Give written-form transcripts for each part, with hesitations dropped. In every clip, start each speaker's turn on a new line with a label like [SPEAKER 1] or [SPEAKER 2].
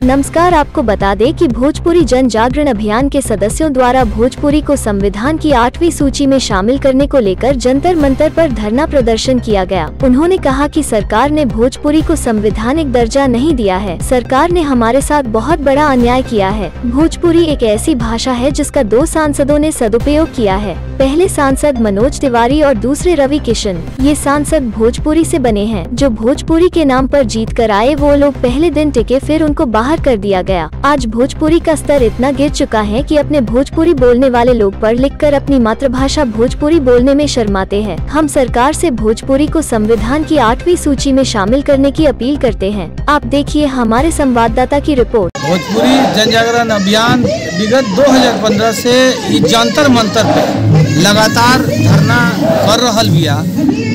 [SPEAKER 1] नमस्कार, आपको बता दें कि भोजपुरी जन जागरण अभियान के सदस्यों द्वारा भोजपुरी को संविधान की 8वीं सूची में शामिल करने को लेकर जंतर मंतर पर धरना प्रदर्शन किया गया। उन्होंने कहा कि सरकार ने भोजपुरी को संवैधानिक दर्जा नहीं दिया है। सरकार ने हमारे साथ बहुत बड़ा अन्याय किया है। भोजपुरी एक ऐसी भाषा है जिसका 2 सांसदों ने सदुपयोग किया है। पहले सांसद मनोज तिवारी और दूसरे रवि किशन। ये सांसद भोजपुरी से बने हैं। जो भोजपुरी के नाम पर जीत कर आए वो लोग पहले दिन टिके, फिर उनको बाहर कर दिया गया। आज भोजपुरी का स्तर इतना गिर चुका है कि अपने भोजपुरी बोलने वाले लोग पढ़ लिख कर अपनी मातृभाषा भोजपुरी बोलने में शर्माते हैं। हम सरकार से भोजपुरी को संविधान की 8वीं सूची में शामिल करने की अपील करते हैं। आप देखिए हमारे संवाददाता की रिपोर्ट।
[SPEAKER 2] भोजपुरी जन जागरण अभियान विगत 2015 से जंतर मंतर पे लगातार धरना कर रहल बिया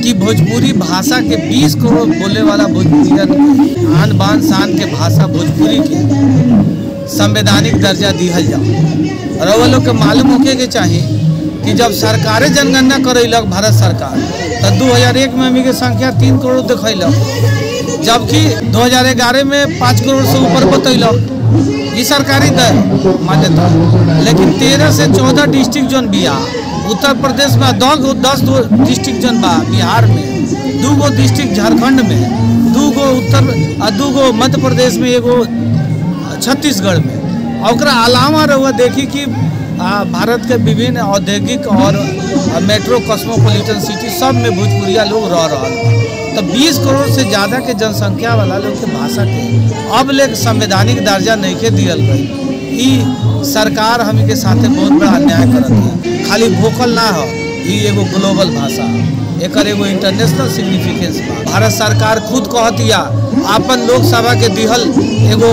[SPEAKER 2] कि भोजपुरी भाषा के 20 करोड़ बोले वाला भोजपुरियन आन बान शान के भाषा भोजपुरी के संवैधानिक दर्जा दिहल जाओ। और वो लोग के मालूम होके के चाहिए कि जब सरकारें जनगणना करैलक भारत सरकार तो 2001 में हमी के संख्या 3 करोड़ दिखैलक, जबकि 2011 में 5 करोड़ से ऊपर बतैलक। ये सरकारी दर मान्यता, लेकिन 13 से 14 डिस्ट्रिक्ट जोन बिया उत्तर प्रदेश में, 10 डिस्ट्रिक्ट जोन बा बिहार में, 2 डिस्ट्रिक्ट झारखंड में, 2 मध्य प्रदेश में, 1 छत्तीसगढ़ में। और अलावा रहुआ देखी कि भारत के विभिन्न औद्योगिक और मेट्रो कॉस्मोपॉलिटन सिटी सब में भोजपुरिया लोग रह रहा है। तो 20 करोड़ से ज़्यादा के जनसंख्या वाला लोग के भाषा के अब ले संवैधानिक दर्जा नहीं के दियल गई। सरकार हम के साथे बहुत बड़ा अन्याय करत है। खाली वोकल ना हो, ये एगो ग्लोबल भाषा है, एक एगो इंटरनेशनल सिग्निफिकेंस बा। भारत सरकार खुद कहतिया अपन लोकसभा के दिहल एगो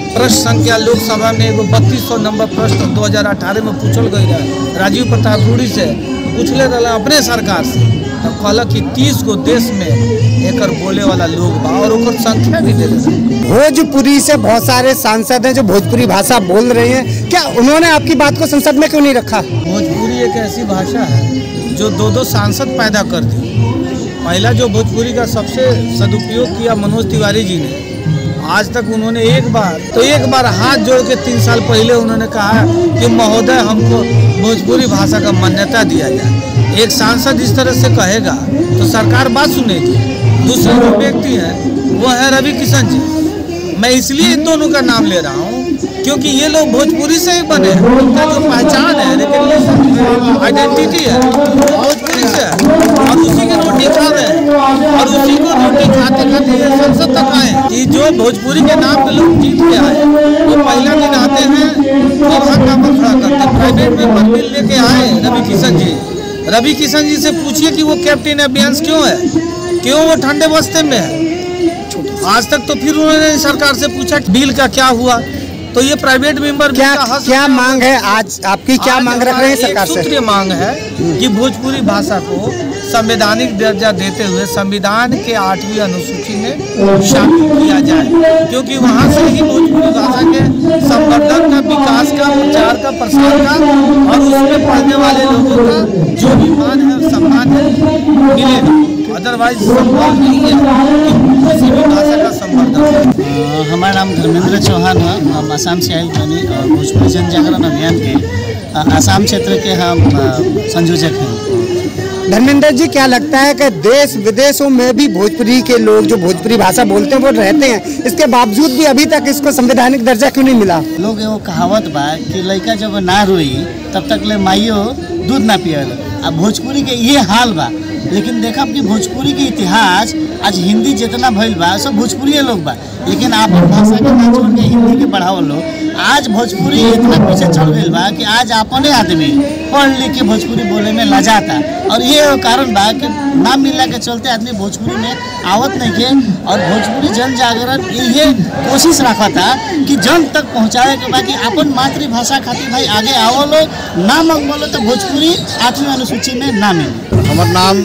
[SPEAKER 2] प्रश्न संख्या लोकसभा में एगो 3200 नंबर प्रश्न 2018 में पूछल गई रहे। राजीव प्रताप रूड़ी से पूछले रहा अपने सरकार से, तो कहला कि 30 गो देश में एकर बोले वाला लोग बा और ओकर संख्या भी दे दे।
[SPEAKER 3] भोजपुरी से बहुत सारे सांसद हैं जो भोजपुरी भाषा बोल रहे हैं, क्या उन्होंने आपकी बात को संसद में क्यों नहीं रखा?
[SPEAKER 2] भोजपुरी एक ऐसी भाषा है जो 2 सांसद पैदा कर दी। पहला जो भोजपुरी का सबसे सदुपयोग किया मनोज तिवारी जी ने, आज तक उन्होंने एक बार हाथ जोड़ के 3 साल पहले उन्होंने कहा कि महोदय हमको भोजपुरी भाषा का मान्यता दिया जाए। एक सांसद इस तरह से कहेगा तो सरकार बात सुनेगी। दूसरे जो व्यक्ति हैं वो है रवि किशन जी। मैं इसलिए इन दोनों का नाम ले रहा हूँ क्योंकि ये लोग भोजपुरी से ही बने, उनका जो पहचान है, आइडेंटिटी है भोजपुरी से, और उसी की रोटी खा रहे हैं और उसी को रोटी खाते खाते ये संसद तक आए। कि जो भोजपुरी के नाम पे लोग जीत के आए वो पहला दिन आते हैं और हाथ नाम खड़ा करते हैं। प्राइवेट में बिल लेके आए रवि किशन जी से पूछिए कि वो कैप्टन अभियान क्यों है, क्यों वो ठंडे बस्ते में है। आज तक तो फिर उन्होंने सरकार से पूछा बिल का क्या हुआ, तो ये प्राइवेट मेंबर
[SPEAKER 3] क्या मांग है आज आपकी, क्या मांग रख रहे हैं सरकार से?
[SPEAKER 2] सूत्रीय मांग है कि भोजपुरी भाषा को संवैधानिक दर्जा देते हुए संविधान के 8वीं अनुसूची में शामिल किया जाए, क्योंकि वहाँ से ही भोजपुरी भाषा के संवर्धन का, विकास का, प्रचार का, प्रसार का और उसमें पढ़ने वाले लोगों का जो भी मान है, सम्मान है, मिलेगा। अदरवाइज संभव नहीं है कि किसी भी भाषा का संवर्धन।
[SPEAKER 4] हमारा नाम धर्मेंद्र चौहान है। हम आसाम से आयल बनी और भोजपुरी जन जागरण अभियान के आसाम क्षेत्र के हम संयोजक हैं।
[SPEAKER 3] धर्मेंद्र जी, क्या लगता है कि देश विदेशों में भी भोजपुरी के लोग जो भोजपुरी भाषा बोलते हैं वो रहते हैं, इसके बावजूद भी अभी तक इसको संवैधानिक दर्जा क्यों नहीं मिला?
[SPEAKER 4] लोग एगो कहावत बा कि लड़का जब ना रोई तब तक ले माइयो दूध ना पियल। अब भोजपुरी के ये हाल बा, लेकिन देखब कि भोजपुरी के इतिहास आज हिंदी जितना भइल बा सब भोजपुरी लोग बा, लेकिन आप भाषा के ना छोड़ के हिंदी के बढ़ावल लोग आज भोजपुरी इतना पीछे चल गई बा कि आज अपने आदमी पढ़ लिख के भोजपुरी बोले में लजाता। और ये कारण बा कि ना मिलने के चलते आदमी भोजपुरी में आवत नहीं के। और भोजपुरी जन जागरण ये कोशिश रखा था कि जन तक पहुँचावे के बा कि अपन मातृभाषा खातिर भाई आगे आओ लोग ना मंगो तो भोजपुरी 8वीं अनुसूची में ना मिले।
[SPEAKER 5] हमारा नाम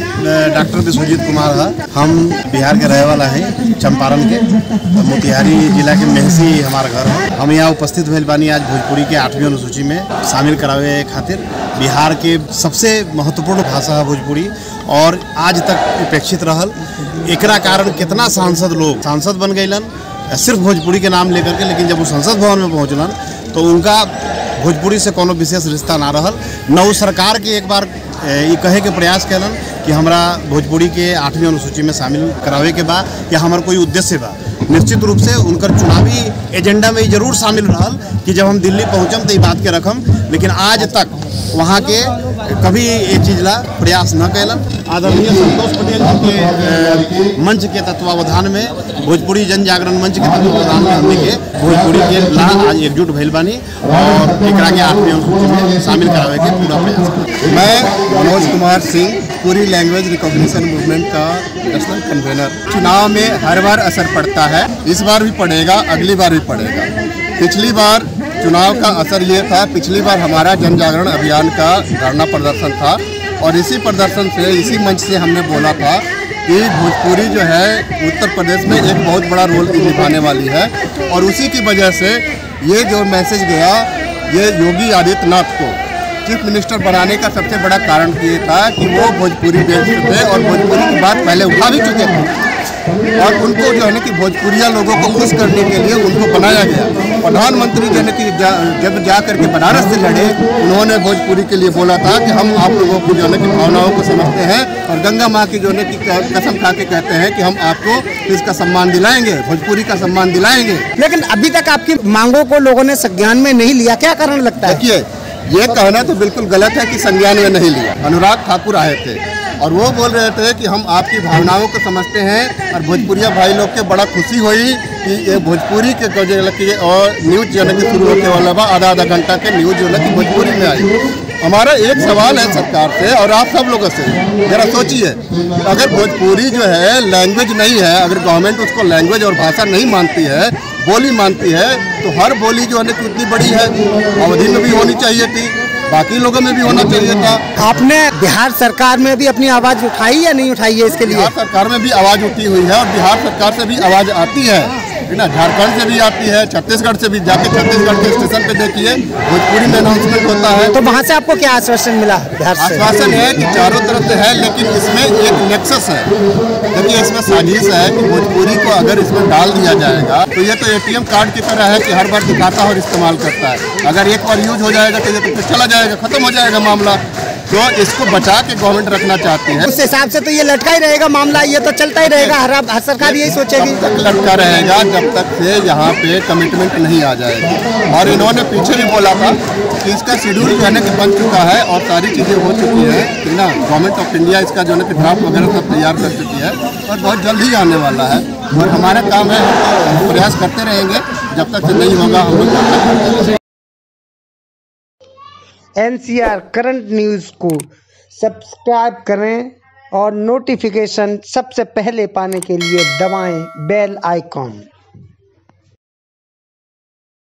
[SPEAKER 5] डॉक्टर विश्वजीत कुमार है। हम बिहार के रहे वाला हैं, चंपारण के, मोतिहारी जिला के मेहसी हमारा घर है। हम यहाँ उपस्थित भेल बानी आज भोजपुरी के 8वीं अनुसूची में शामिल करावे खातिर। बिहार के सबसे महत्वपूर्ण भाषा है भोजपुरी और आज तक उपेक्षित रहल। एकरा कारण कितना सांसद लोग सांसद बन गईलन, सिर्फ भोजपुरी के नाम लेकर के, लेकिन जब वो संसद भवन में पहुँचलन तो उनका भोजपुरी से कोनो विशेष रिश्ता ना रहल। न सरकार के एक बार ये कहे के प्रयास कैलन कि हमरा भोजपुरी के 8वीं अनुसूची में शामिल करावे के बा या हमार कोई उद्देश्य बा। निश्चित रूप से उनकर चुनावी एजेंडा में जरूर शामिल रहल कि जब हम दिल्ली पहुँचम तो ये बात के रखम, लेकिन आज तक वहाँ के कभी ये चीज़ ला प्रयास न कैलन। आदरणीय संतोष पटेल जी के मंच के तत्वावधान में, भोजपुरी जन जागरण मंच के तत्वावधान में हमने के भोजपुरी के ला आज एकजुट भइल बानी और एकरा के 8वीं अनुसूची में शामिल करावे के पूरा प्रयास।
[SPEAKER 6] मैं मनोज कुमार सिंह, पूरी लैंग्वेज रिकॉग्निशन मूवमेंट का नेशनल कन्वेनर। चुनाव में हर बार असर पड़ता है, इस बार भी पड़ेगा, अगली बार भी पड़ेगा। पिछली बार चुनाव का असर ये था, पिछली बार हमारा जन जागरण अभियान का धरना प्रदर्शन था और इसी प्रदर्शन से, इसी मंच से हमने बोला था कि भोजपुरी जो है उत्तर प्रदेश में एक बहुत बड़ा रोल निभाने वाली है। और उसी की वजह से ये जो मैसेज गया, ये योगी आदित्यनाथ को चीफ मिनिस्टर बनाने का सबसे बड़ा कारण ये था कि वो भोजपुरी बेस्ड थे और भोजपुरी की बात पहले उठा भी चुके थे और उनको जो है ना कि भोजपुरिया लोगों को खुश करने के लिए उनको बनाया गया। प्रधानमंत्री जो है कि जब जा करके बनारस से लड़े, उन्होंने भोजपुरी के लिए बोला था कि हम आप लोगों की जो है कि भावनाओं को समझते हैं और गंगा माँ की जो है कि कसम खा के कहते हैं कि हम आपको इसका सम्मान दिलाएंगे, भोजपुरी का सम्मान दिलाएंगे।
[SPEAKER 3] लेकिन अभी तक आपकी मांगों को लोगों ने संज्ञान में नहीं लिया, क्या कारण लगता है?
[SPEAKER 6] देखिए, ये कहना तो बिल्कुल गलत है कि संज्ञान में नहीं लिया। अनुराग ठाकुर आए थे और वो बोल रहे थे कि हम आपकी भावनाओं को समझते हैं और भोजपुरिया भाई लोग के बड़ा खुशी हुई कि ये भोजपुरी के और न्यूज जो है कि शुरू होने वाला बा, आधा घंटा के न्यूज जो है कि भोजपुरी में आई। हमारा एक सवाल है सरकार से और आप सब लोगों से, जरा सोचिए, अगर भोजपुरी जो है लैंग्वेज नहीं है, अगर गवर्नमेंट उसको लैंग्वेज और भाषा नहीं मानती है, बोली मानती है, तो हर बोली जो है कि उतनी बड़ी है, अवधि में भी होनी चाहिए थी, बाकी लोगों में भी होना चाहिए था।
[SPEAKER 3] आपने बिहार सरकार में भी अपनी आवाज़ उठाई या नहीं उठाई है इसके लिए?
[SPEAKER 6] बिहार सरकार में भी आवाज़ उठी हुई है और बिहार सरकार से भी आवाज़ आती है ना, झारखंड से भी आती है, छत्तीसगढ़ से भी। जाके छत्तीसगढ़ के स्टेशन पे देखिए, भोजपुरी में अनाउंसमेंट होता है।
[SPEAKER 3] तो वहाँ से आपको क्या आश्वासन मिला? बिहार से
[SPEAKER 6] आश्वासन है कि चारों तरफ से है, लेकिन इसमें एक नेक्सस है। देखिए, इसमें साजिश है कि भोजपुरी को अगर इसमें डाल दिया जाएगा तो ये तो ATM कार्ड की तरह है कि हर बार दिखाता और इस्तेमाल करता है। अगर एक बार यूज हो जाएगा तो ये तो फिर चला जाएगा, खत्म हो जाएगा मामला। तो इसको बचा के गवर्नमेंट रखना चाहती है।
[SPEAKER 3] उस हिसाब से तो ये लटका ही रहेगा मामला, ये तो चलता ही रहेगा, हर सरकार यही सोचेगी।
[SPEAKER 6] तब तक लटका रहेगा जब तक से यहाँ पे कमिटमेंट नहीं आ जाएगी। और इन्होंने पीछे भी बोला था कि इसका शेड्यूल जो है ना कि बन चुका है और सारी चीज़ें हो चुकी है, ठीक ना। गवर्नमेंट ऑफ इंडिया इसका जो है कि ड्राफ्ट वगैरह सब तैयार कर चुकी है और बहुत जल्द ही आने वाला है। और हमारा काम है, हम प्रयास करते रहेंगे जब तक से नहीं होगा, हम लोग
[SPEAKER 3] NCR करंट न्यूज़ को सब्सक्राइब करें और नोटिफिकेशन सबसे पहले पाने के लिए दबाएं बेल आइकॉन।